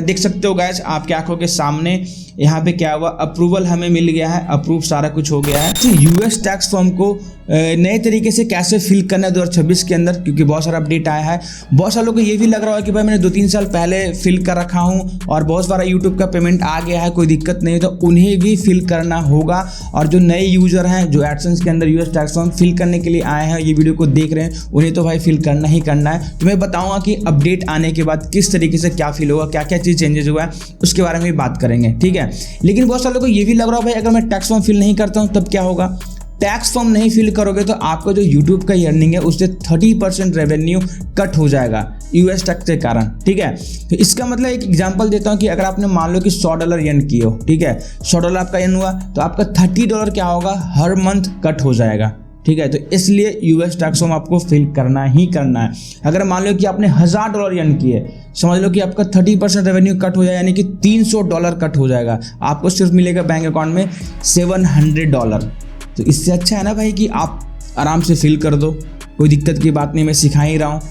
देख सकते हो गाइस आपकी आंखों के सामने यहाँ पे क्या हुआ, अप्रूवल हमें मिल गया है, अप्रूव सारा कुछ हो गया है। तो यूएस टैक्स फॉर्म को नए तरीके से कैसे फिल करना है 2026 के अंदर, क्योंकि बहुत सारा अपडेट आया है। बहुत सारे लोगों को ये भी लग रहा है कि भाई मैंने 2-3 साल पहले फिल कर रखा हूँ और बहुत सारा यूट्यूब का पेमेंट आ गया है, कोई दिक्कत नहीं है, तो उन्हें भी फिल करना होगा। और जो नए यूजर हैं जो एडसेंस के अंदर यूएस टैक्स फॉर्म फिल करने के लिए आए हैं, ये वीडियो को देख रहे हैं, उन्हें तो भाई फिल करना ही करना है। तो मैं बताऊंगा कि अपडेट आने के बाद किस तरीके से क्या फिल होगा, क्या क्या चीज़ चेंजेस हुआ है, उसके बारे में भी बात करेंगे, ठीक है। लेकिन बहुत सारे लोगों को ये भी लग रहा है भाई अगर मैं टैक्स फॉर्म फिल नहीं करता हूँ तब क्या होगा। टैक्स फॉर्म नहीं फिल करोगे तो आपका जो यूट्यूब का अर्निंग है उससे 30% रेवेन्यू कट हो जाएगा यूएस टैक्स के कारण, ठीक है। तो इसका मतलब एक एग्जांपल देता हूँ कि अगर आपने मान लो कि $100 अर्न किए हो, ठीक है, $100 आपका अर्न हुआ तो आपका $30 क्या होगा, हर मंथ कट हो जाएगा, ठीक है। तो इसलिए यूएस टैक्स फॉर्म आपको फिल करना ही करना है। अगर मान लो कि आपने $1000 अर्न किए, समझ लो कि आपका 30% रेवेन्यू कट हो जाएगा, यानी कि $300 कट हो जाएगा, आपको सिर्फ मिलेगा बैंक अकाउंट में $700। तो इससे अच्छा है ना भाई कि आप आराम से फिल कर दो, कोई दिक्कत की बात नहीं, मैं सिखा ही रहा हूँ।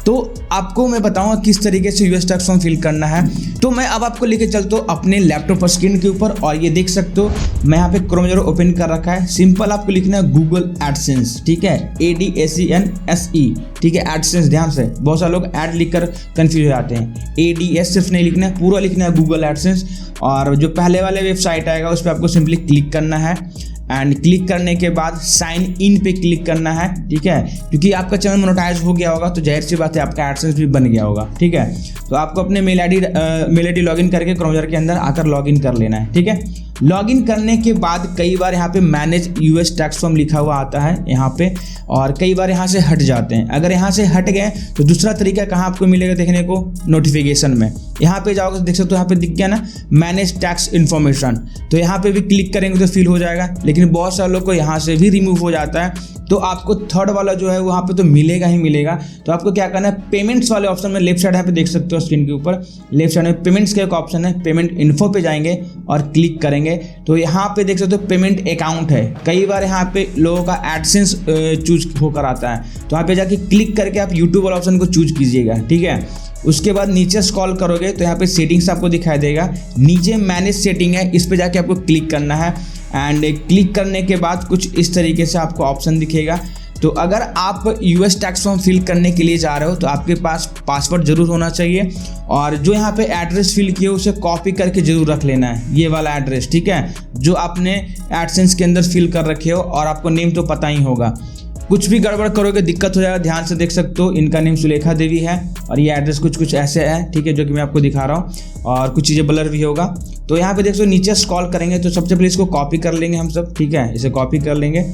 तो आपको मैं बताऊंगा किस तरीके से यूएस टैक्स फॉर्म फिल करना है। तो मैं अब आपको लेके चलता हूँ अपने लैपटॉप स्क्रीन के ऊपर, और ये देख सकते हो मैं यहाँ पे क्रोम ब्राउज़र ओपन कर रखा है। सिंपल आपको लिखना है गूगल एडसेंस, ठीक है, ADSENSE, ठीक है, एडसेंस। ध्यान से, बहुत सारे लोग ऐड लिखकर कंफ्यूज हो जाते हैं, ADS सिर्फ नहीं लिखना है, पूरा लिखना है गूगल एडसेंस। और जो पहले वाले वेबसाइट आएगा उस पर आपको सिंपली क्लिक करना है, एंड क्लिक करने के बाद साइन इन पे क्लिक करना है, ठीक है, क्योंकि आपका चैनल मोनेटाइज हो गया होगा तो जाहिर सी बात है आपका एडसेंस भी बन गया होगा, ठीक है। तो आपको अपने मेल आईडी लॉगिन करके क्रोम ब्राउज़र के अंदर आकर लॉगिन कर लेना है, ठीक है। लॉगिन करने के बाद कई बार यहाँ पे मैनेज यूएस टैक्स फॉर्म लिखा हुआ आता है यहाँ पे, और कई बार यहाँ से हट जाते हैं। अगर यहाँ से हट गए तो दूसरा तरीका कहाँ आपको मिलेगा देखने को, नोटिफिकेशन में यहाँ पे जाओगे तो देख सकते हो, यहाँ पे दिख गया ना मैनेज टैक्स इन्फॉर्मेशन, तो यहाँ पे भी क्लिक करेंगे तो फिल हो जाएगा। लेकिन बहुत सारे लोग को यहाँ से भी रिमूव हो जाता है, तो आपको थर्ड वाला जो है वहाँ पे तो मिलेगा ही मिलेगा। तो आपको क्या करना है, पेमेंट्स वाले ऑप्शन में लेफ्ट साइड यहाँ पे देख सकते हो स्क्रीन के ऊपर, लेफ्ट साइड में पेमेंट्स का एक ऑप्शन है, पेमेंट इन्फो पे जाएंगे और क्लिक करेंगे तो यहाँ पे देख सकते हो पेमेंट अकाउंट है। कई बार यहाँ पे लोगों का एडसेंस चूज होकर आता है, तो यहाँ पे जाके क्लिक करके आप यूट्यूब वाला ऑप्शन को चूज कीजिएगा, ठीक है। उसके बाद नीचे स्क्रॉल करोगे तो यहाँ पे सेटिंग्स आपको दिखाई देगा, नीचे मैनेज सेटिंग है, इस पे जाके आपको क्लिक करना है। एंड क्लिक करने के बाद कुछ इस तरीके से आपको ऑप्शन दिखेगा। तो अगर आप यूएस टैक्स फॉर्म फिल करने के लिए जा रहे हो तो आपके पास पासवर्ड जरूर होना चाहिए, और जो यहाँ पे एड्रेस फिल किया उसे कॉपी करके जरूर रख लेना है, ये वाला एड्रेस, ठीक है, जो आपने एडसेंस के अंदर फिल कर रखे हो, और आपको नेम तो पता ही होगा। कुछ भी गड़बड़ करोगे दिक्कत हो जाएगा। ध्यान से देख सकते हो इनका नेम सुलेखा देवी है और ये एड्रेस कुछ ऐसे है, ठीक है, जो कि मैं आपको दिखा रहा हूँ, और कुछ चीज़ें ब्लर भी होगा। तो यहाँ पे देख सकते हो नीचे स्क्रॉल करेंगे तो सबसे पहले इसको कॉपी कर लेंगे हम सब, ठीक है, इसे कॉपी कर लेंगे।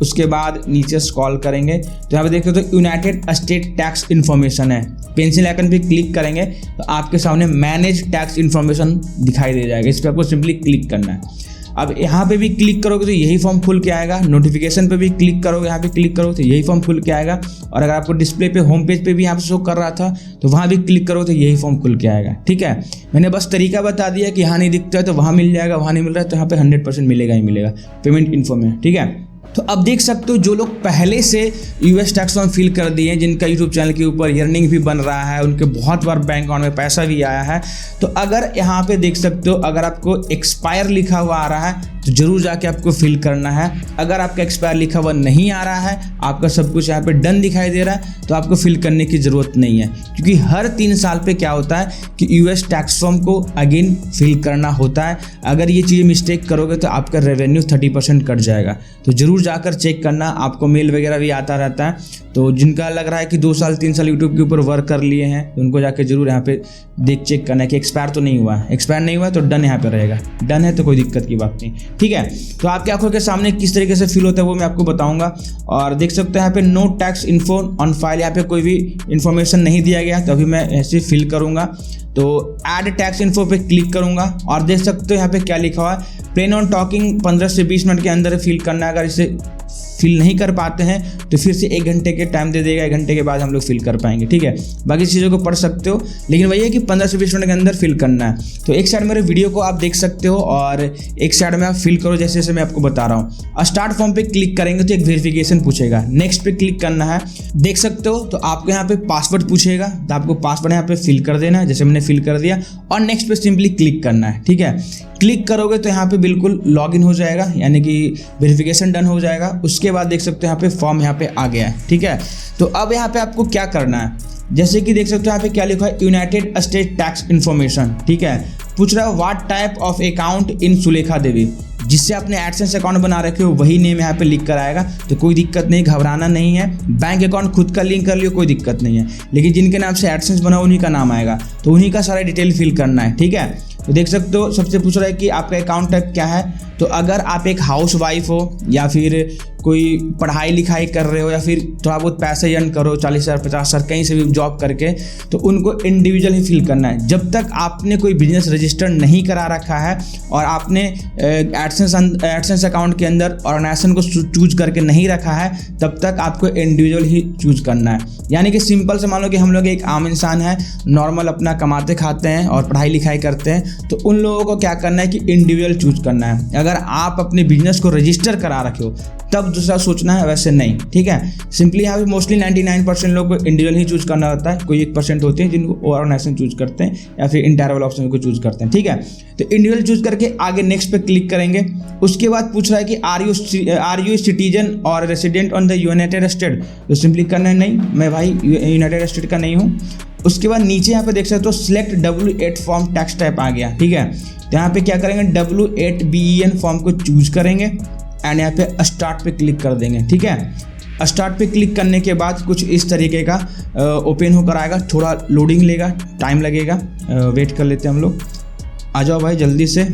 उसके बाद नीचे स्क्रॉल करेंगे तो यहाँ पे देख सकते हो यूनाइटेड स्टेट टैक्स इन्फॉर्मेशन है, पेंसिल आइकन पे क्लिक करेंगे तो आपके सामने मैनेज टैक्स इन्फॉर्मेशन दिखाई दे जाएगा, इस पर आपको सिंपली क्लिक करना है। अब यहाँ पे भी क्लिक करोगे तो यही फॉर्म खुल के आएगा, नोटिफिकेशन पे भी क्लिक करोगे, यहाँ पे क्लिक करोगे तो यही फॉर्म खुल के आएगा, और अगर आपको डिस्प्ले पे होम पेज पे भी यहाँ पे शो कर रहा था तो वहाँ भी क्लिक करोगे तो यही फॉर्म खुल के आएगा, ठीक है। मैंने बस तरीका बता दिया कि यहाँ नहीं दिखता है तो वहाँ मिल जाएगा, वहाँ नहीं मिल रहा है तो यहाँ पे 100% मिलेगा ही मिलेगा पेमेंट इन्फो में, ठीक है। तो अब देख सकते हो जो लोग पहले से यूएस टैक्स फॉर्म फिल कर दिए हैं, जिनका यूट्यूब चैनल के ऊपर अर्निंग भी बन रहा है, उनके बहुत बार बैंक अकाउंट में पैसा भी आया है, तो अगर यहाँ पे देख सकते हो अगर आपको एक्सपायर लिखा हुआ आ रहा है तो जरूर जाके आपको फिल करना है। अगर आपका एक्सपायर लिखा हुआ नहीं आ रहा है, आपका सब कुछ यहाँ पे डन दिखाई दे रहा है, तो आपको फिल करने की ज़रूरत नहीं है, क्योंकि हर 3 साल पे क्या होता है कि यूएस टैक्स फॉर्म को अगेन फिल करना होता है। अगर ये चीज़ें मिस्टेक करोगे तो आपका रेवेन्यू 30% कट जाएगा। तो ज़रूर जाकर चेक करना, आपको मेल वगैरह भी आता रहता है। तो जिनका लग रहा है कि 2 साल 3 साल यूट्यूब के ऊपर वर्क कर लिए हैं तो उनको जाके जरूर यहाँ पे चेक करना है कि एक्सपायर तो नहीं हुआ है। एक्सपायर नहीं हुआ है तो डन यहाँ पे रहेगा, डन है तो कोई दिक्कत की बात नहीं, ठीक है। तो आपकी आंखों के सामने किस तरीके से फिल होता है वो मैं आपको बताऊंगा। और देख सकते हैं यहाँ पे no tax info on file, यहाँ पे कोई भी इन्फॉर्मेशन नहीं दिया गया, तो अभी मैं ऐसे फिल करूंगा। तो ऐड टैक्स इन्फो पे क्लिक करूंगा और देख सकते हो यहाँ पे क्या लिखा हुआ है, प्लेन ऑन टॉकिंग 15 से 20 मिनट के अंदर फिल करना है। अगर इसे फिल नहीं कर पाते हैं तो फिर से 1 घंटे के टाइम दे देगा, 1 घंटे के बाद हम लोग फिल कर पाएंगे, ठीक है। बाकी चीज़ों को पढ़ सकते हो, लेकिन वही है कि 15 से 20 मिनट के अंदर फिल करना है। तो एक साइड मेरे वीडियो को आप देख सकते हो और एक साइड में आप फिल करो जैसे जैसे मैं आपको बता रहा हूँ। स्टार्ट फॉर्म पे क्लिक करेंगे तो एक वेरिफिकेशन पूछेगा, नेक्स्ट पे क्लिक करना है, देख सकते हो। तो आपको यहाँ पे पासवर्ड पूछेगा, तो आपको पासवर्ड यहाँ पे फिल कर देना है, जैसे मैंने फिल कर दिया, और नेक्स्ट पे सिंपली क्लिक करना है, ठीक है। क्लिक करोगे तो यहाँ पे बिल्कुल लॉगिन हो जाएगा, यानी कि वेरिफिकेशन डन हो जाएगा। उसके बाद देख सकते हो यहाँ पे फॉर्म यहाँ पे आ गया है, ठीक है। तो अब यहाँ पे आपको क्या करना है, जैसे कि देख सकते हो यहाँ पे क्या लिखा है, यूनाइटेड स्टेट टैक्स इन्फॉर्मेशन, ठीक है। पूछ रहा है what type of account in Sulekha Devi, जिससे आपने एडसेंस अकाउंट बना रखे हो वही नेम यहाँ पे लिख कर आएगा, तो कोई दिक्कत नहीं, घबराना नहीं है। बैंक अकाउंट खुद का लिंक कर लियो, कोई दिक्कत नहीं है, लेकिन जिनके नाम से एडसेंस बना उन्हीं का नाम आएगा, तो उन्हीं का सारा डिटेल फिल करना है, ठीक है। तो देख सकते हो सबसे पूछ रहा है कि आपका अकाउंट टाइप क्या है। तो अगर आप एक हाउस वाइफ हो या फिर कोई पढ़ाई लिखाई कर रहे हो या फिर थोड़ा बहुत पैसे अर्न करो 40,000 50,000 कहीं से भी जॉब करके, तो उनको इंडिविजुअल ही फिल करना है। जब तक आपने कोई बिजनेस रजिस्टर नहीं करा रखा है और आपने एडसेंस अकाउंट के अंदर ऑर्गेनाइजेशन को चूज करके नहीं रखा है, तब तक आपको इंडिविजुअल ही चूज करना है। यानी कि सिंपल से मान लो कि हम लोग एक आम इंसान है, नॉर्मल अपना कमाते खाते हैं और पढ़ाई लिखाई करते हैं, तो उन लोगों को क्या करना है कि इंडिविजुअल चूज करना है। अगर आप अपने बिजनेस को रजिस्टर करा रखे हो तब दूसरा सोचना है, वैसे नहीं, ठीक है। सिंपली यहाँ पे मोस्टली 99% लोग को इंडिविजुअल ही चूज करना होता है, कोई 1% होते हैं जिनको ऑर्गेनाइजेशन चूज करते हैं या फिर इंटायर वाला ऑप्शन को चूज करते हैं, ठीक है। तो इंडिविजुअल चूज करके आगे नेक्स्ट पे क्लिक करेंगे। उसके बाद पूछ रहा है कि आर यू सिटीजन और resident on the United state, तो सिंपली करना है नहीं, मैं भाई यूनाइटेड स्टेट का नहीं हूँ। उसके बाद नीचे यहाँ पे देख सकते हो select W8 form tax type आ गया, ठीक है। तो यहाँ पे क्या करेंगे, W8BEN फॉर्म को चूज करेंगे एंड यहाँ पे स्टार्ट पे क्लिक कर देंगे, ठीक है। स्टार्ट पे क्लिक करने के बाद कुछ इस तरीके का ओपन होकर आएगा, थोड़ा लोडिंग लेगा, टाइम लगेगा, वेट कर लेते हैं हम लोग। आ जाओ भाई जल्दी से।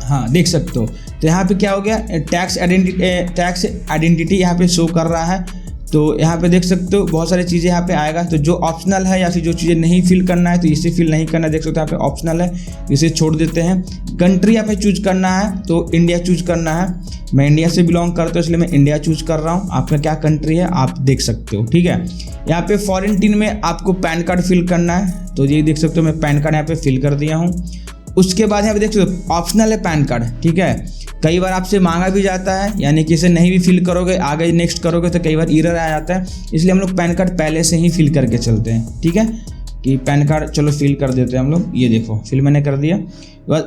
हाँ देख सकते हो, तो यहाँ पे क्या हो गया, टैक्स आइडेंटिटी यहाँ पे शो कर रहा है। तो यहाँ पे देख सकते हो बहुत सारी चीज़ें यहाँ पे आएगा, तो जो ऑप्शनल है या फिर जो चीज़ें नहीं फिल करना है तो इसे फिल नहीं करना है, देख सकते हो यहाँ पे ऑप्शनल है, इसे छोड़ देते हैं। कंट्री यहाँ पे चूज करना है तो इंडिया चूज करना है, मैं इंडिया से बिलोंग करता हूँ इसलिए मैं इंडिया चूज कर रहा हूँ। आपका क्या कंट्री है आप देख सकते हो, ठीक है। यहाँ पे फॉरेन में आपको पैन कार्ड फिल करना है, तो ये देख सकते हो मैं पैन कार्ड यहाँ पे फिल कर दिया हूँ। उसके बाद यहाँ पे देख सकते हो ऑप्शनल है पैन कार्ड, ठीक है। कई बार आपसे मांगा भी जाता है, यानी कि इसे नहीं भी फिल करोगे आगे नेक्स्ट करोगे तो कई बार एरर आ जाता है, इसलिए हम लोग पैन कार्ड पहले से ही फिल करके चलते हैं, ठीक है। कि पैन कार्ड चलो फिल कर देते हैं हम लोग, ये देखो फिल मैंने कर दिया।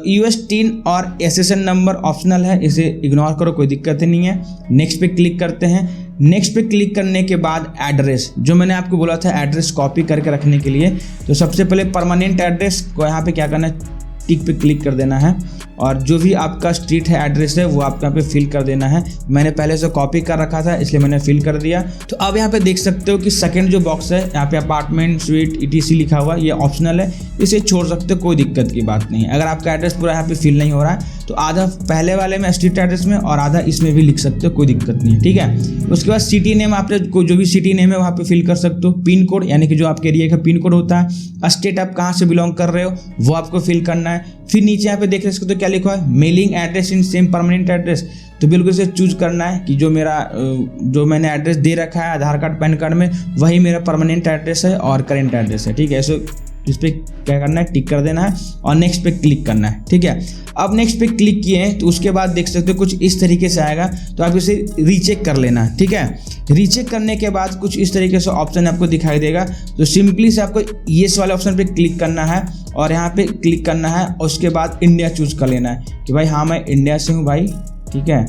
US TIN और SSN नंबर ऑप्शनल है, इसे इग्नोर करो, कोई दिक्कत नहीं है। नेक्स्ट पे क्लिक करते हैं। नेक्स्ट पे क्लिक करने के बाद एड्रेस, जो मैंने आपको बोला था एड्रेस कॉपी करके रखने के लिए, तो सबसे पहले परमानेंट एड्रेस को यहाँ पे क्या करना है, टिक पे क्लिक कर देना है, और जो भी आपका स्ट्रीट है एड्रेस है वो आपको यहाँ पे फिल कर देना है। मैंने पहले से कॉपी कर रखा था इसलिए मैंने फिल कर दिया। तो अब यहाँ पे देख सकते हो कि सेकंड जो बॉक्स है यहाँ पे अपार्टमेंट स्वीट ETC लिखा हुआ, ये ऑप्शनल है, इसे छोड़ सकते हो, कोई दिक्कत की बात नहीं है। अगर आपका एड्रेस पूरा यहाँ पे फिल नहीं हो रहा है तो आधा पहले वाले में स्ट्रीट एड्रेस में और आधा इसमें भी लिख सकते हो, कोई दिक्कत नहीं है, ठीक है। उसके बाद सिटी नेम, आपने जो भी सिटी नेम है वहाँ पे फिल कर सकते हो। पिन कोड, यानी कि जो आपके एरिया का पिन कोड होता है। स्टेट आप कहाँ से बिलोंग कर रहे हो वो आपको फिल करना है। फिर नीचे यहाँ पे देख सकते हो क्या लिखा है, mailing address in same permanent address, तो बिल्कुल इसे चूज करना है कि जो मैंने एड्रेस दे रखा है आधार कार्ड पैन कार्ड में वही मेरा परमानेंट एड्रेस है और करेंट एड्रेस है, ठीक है। सो इस पर क्या करना है, टिक कर देना है और नेक्स्ट पे क्लिक करना है, ठीक है। अब नेक्स्ट पे क्लिक किए हैं तो उसके बाद देख सकते हो कुछ इस तरीके से आएगा, तो आप इसे रीचेक कर लेना, ठीक है। रीचेक करने के बाद कुछ इस तरीके से ऑप्शन आपको दिखाई देगा, तो सिंपली से आपको येस वाले ऑप्शन पे क्लिक करना है और यहाँ पे क्लिक करना है और उसके बाद इंडिया चूज कर लेना है कि भाई हाँ मैं इंडिया से हूँ भाई, ठीक है।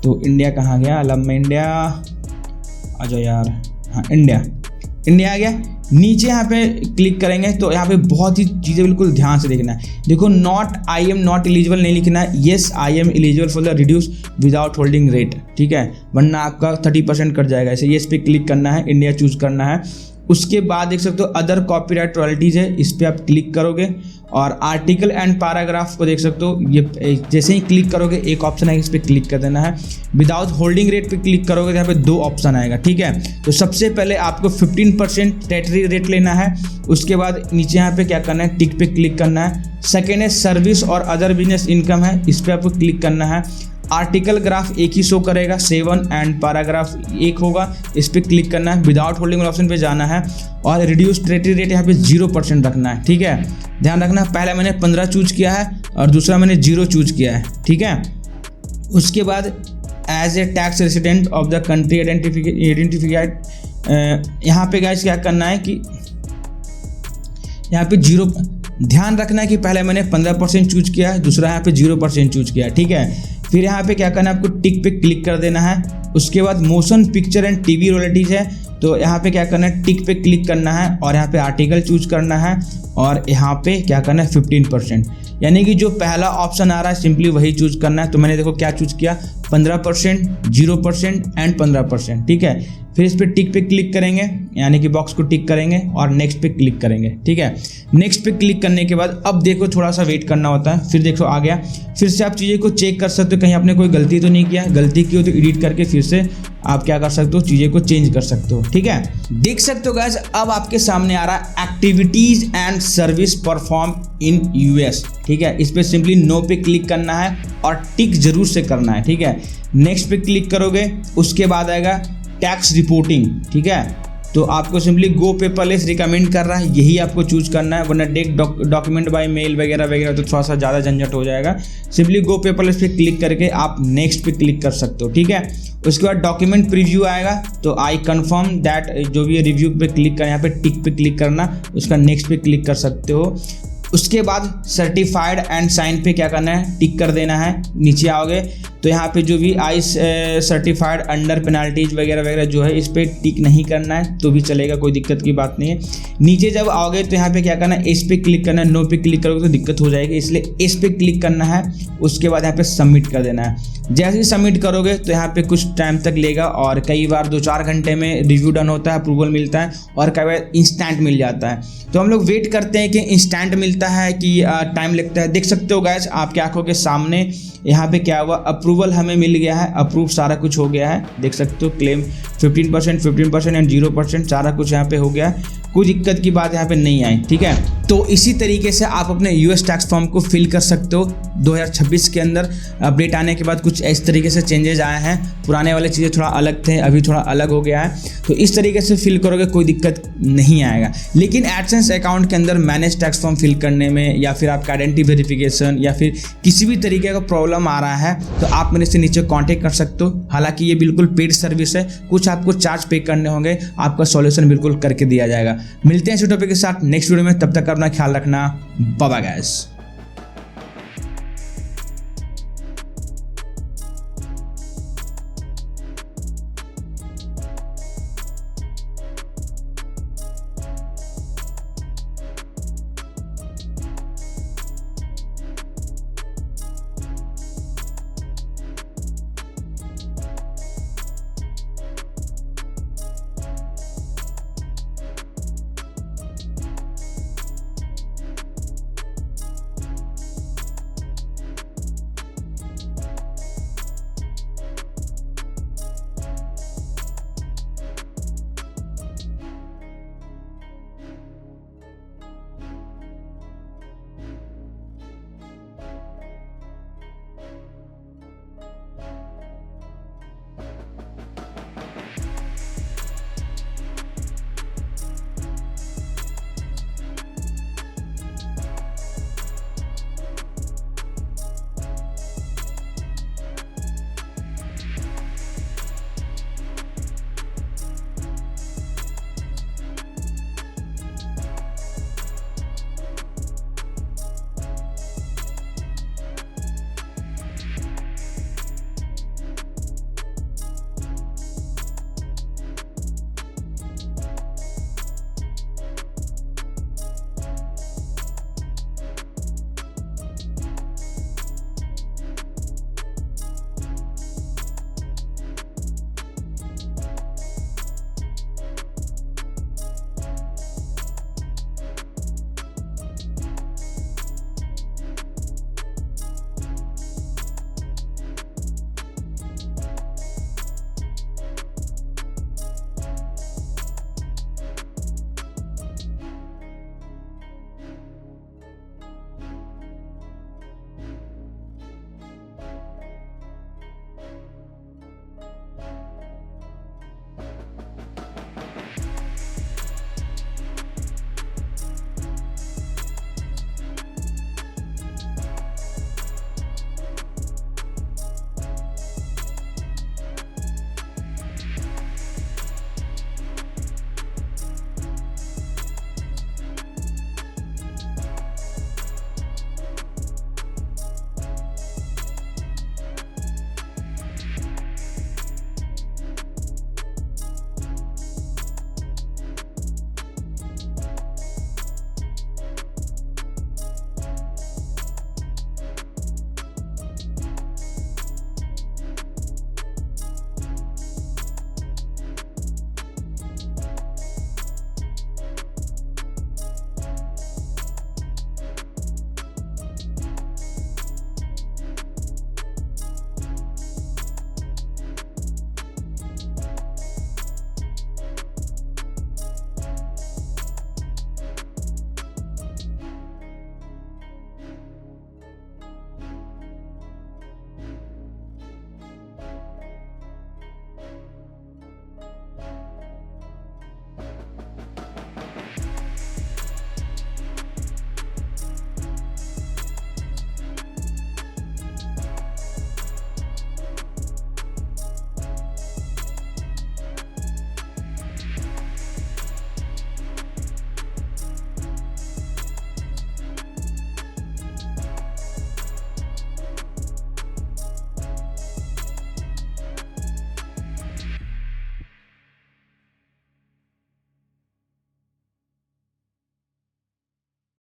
तो इंडिया कहाँ गया, अलग में इंडिया, आ जाओ यार, हाँ इंडिया आ गया। नीचे यहाँ पे क्लिक करेंगे तो यहाँ पे बहुत ही चीज़ें बिल्कुल ध्यान से देखना है। देखो I am not eligible नहीं लिखना है, yes I am eligible for the reduce without holding rate, ठीक है, वरना आपका 30% कट जाएगा। ऐसे येस पे क्लिक करना है, इंडिया चूज करना है। उसके बाद देख सकते हो अदर कॉपीराइट रॉयल्टीज है, इस पर आप क्लिक करोगे और आर्टिकल एंड पैराग्राफ को देख सकते हो, ये जैसे ही क्लिक करोगे एक ऑप्शन है इस पर क्लिक कर देना है। विदाउट होल्डिंग रेट पे क्लिक करोगे तो यहाँ पे 2 ऑप्शन आएगा, ठीक है। तो सबसे पहले आपको 15% टेरिटरी रेट लेना है। उसके बाद नीचे यहाँ पे क्या करना है, टिक पे क्लिक करना है। सेकेंड है सर्विस और अदर बिजनेस इनकम है, इस पर आपको क्लिक करना है। आर्टिकल ग्राफ एक ही शो करेगा 7 एंड पैराग्राफ एक होगा। इस पर क्लिक करना है, विदाउट होल्डिंग ऑप्शन पे जाना है और रिड्यूस ट्रेटरी रेट यहाँ पे 0% रखना है। ठीक है, ध्यान रखना, पहला मैंने 15 चूज किया है और दूसरा मैंने 0 चूज किया है। ठीक है, उसके बाद as a tax resident of the country identified, यहाँ पे गाइस क्या करना है कि यहाँ पे 0, ध्यान रखना है कि पहले मैंने 15% चूज किया है, दूसरा यहाँ पे 0% चूज किया है। ठीक है, फिर यहाँ पे क्या करना है, आपको टिक पे क्लिक कर देना है। उसके बाद motion picture and TV royalties है, तो यहाँ पे क्या करना है, टिक पे क्लिक करना है और यहाँ पे आर्टिकल चूज करना है और यहाँ पे क्या करना है 15%, यानी कि जो पहला ऑप्शन आ रहा है सिंपली वही चूज करना है। तो मैंने देखो क्या चूज किया, 15%, 0% एंड 15%। ठीक है, फिर इस पे टिक पे क्लिक करेंगे, यानी कि बॉक्स को टिक करेंगे और नेक्स्ट पे क्लिक करेंगे। ठीक है, नेक्स्ट पे क्लिक करने के बाद अब देखो थोड़ा सा वेट करना होता है, फिर देखो आ गया। फिर से आप चीज़ें को चेक कर सकते हो, कहीं आपने कोई गलती तो नहीं किया, गलती की हो तो एडिट करके फिर से आप क्या कर सकते हो, चीज़ें को चेंज कर सकते हो। ठीक है, देख सकते हो गाइस अब आपके सामने आ रहा है activities and service perform in US. ठीक है, इस पर सिंपली नो पे क्लिक करना है और टिक जरूर से करना है। ठीक है, नेक्स्ट पे क्लिक करोगे, उसके बाद आएगा टैक्स रिपोर्टिंग। ठीक है, तो आपको सिंपली गो पेपरलेस रिकमेंड कर रहा है, यही आपको चूज करना है, वरना डायरेक्ट डॉक्यूमेंट बाय मेल वगैरह वगैरह तो थोड़ा सा ज़्यादा झंझट हो जाएगा। सिंपली गो पेपरलेस पे क्लिक करके आप नेक्स्ट पे क्लिक कर सकते हो। ठीक है, उसके बाद डॉक्यूमेंट प्रीव्यू आएगा, तो आई कंफर्म दैट जो भी रिव्यू पे क्लिक करना, यहाँ पे टिक पे क्लिक करना, उसका नेक्स्ट पे क्लिक कर सकते हो। उसके बाद सर्टिफाइड एंड साइन पे क्या करना है, टिक कर देना है। नीचे आओगे तो यहाँ पे जो भी आई सर्टिफाइड अंडर पेनाल्टीज वगैरह वगैरह जो है, इस पर टिक नहीं करना है तो भी चलेगा, कोई दिक्कत की बात नहीं है। नीचे जब आओगे तो यहाँ पे क्या करना है, इस पे क्लिक करना है, नो पे क्लिक करोगे तो दिक्कत हो जाएगी, इसलिए इस पे क्लिक करना है। उसके बाद यहाँ पे सबमिट कर देना है। जैसे ही सबमिट करोगे तो यहाँ पे कुछ टाइम तक लेगा और कई बार 2-4 घंटे में रिव्यू डन होता है, अप्रूवल मिलता है और कई बार इंस्टेंट मिल जाता है। तो हम लोग वेट करते हैं कि इंस्टेंट मिलता है कि टाइम लगता है। देख सकते हो गाइस आपकी आंखों के सामने यहाँ पे क्या हुआ, अप्रूवल हमें मिल गया है, अप्रूव सारा कुछ हो गया है। देख सकते हो क्लेम 15% एंड 0% सारा कुछ यहाँ पे हो गया, कोई दिक्कत की बात यहाँ पे नहीं आई। ठीक है, तो इसी तरीके से आप अपने यूएस टैक्स फॉर्म को फिल कर सकते हो। 2026 के अंदर अपडेट आने के बाद कुछ इस तरीके से चेंजेस आए हैं, पुराने वाले चीज़ें थोड़ा अलग थे, अभी थोड़ा अलग हो गया है। तो इस तरीके से फिल करोगे कोई दिक्कत नहीं आएगा। लेकिन एडसेंस अकाउंट के अंदर मैनेज टैक्स फॉर्म फिल करने में या फिर आपका आइडेंटिटी वेरिफिकेशन या फिर किसी भी तरीके का प्रॉब्लम आ रहा है तो आप मेरे से नीचे कॉन्टेक्ट कर सकते हो। हालांकि ये बिल्कुल पेड सर्विस है, कुछ आपको चार्ज पे करने होंगे, आपका सॉल्यूशन बिल्कुल करके दिया जाएगा। मिलते हैं इस टॉपिक के साथ नेक्स्ट वीडियो में, तब तक अपना ख्याल रखना, बाय बाय गाइस।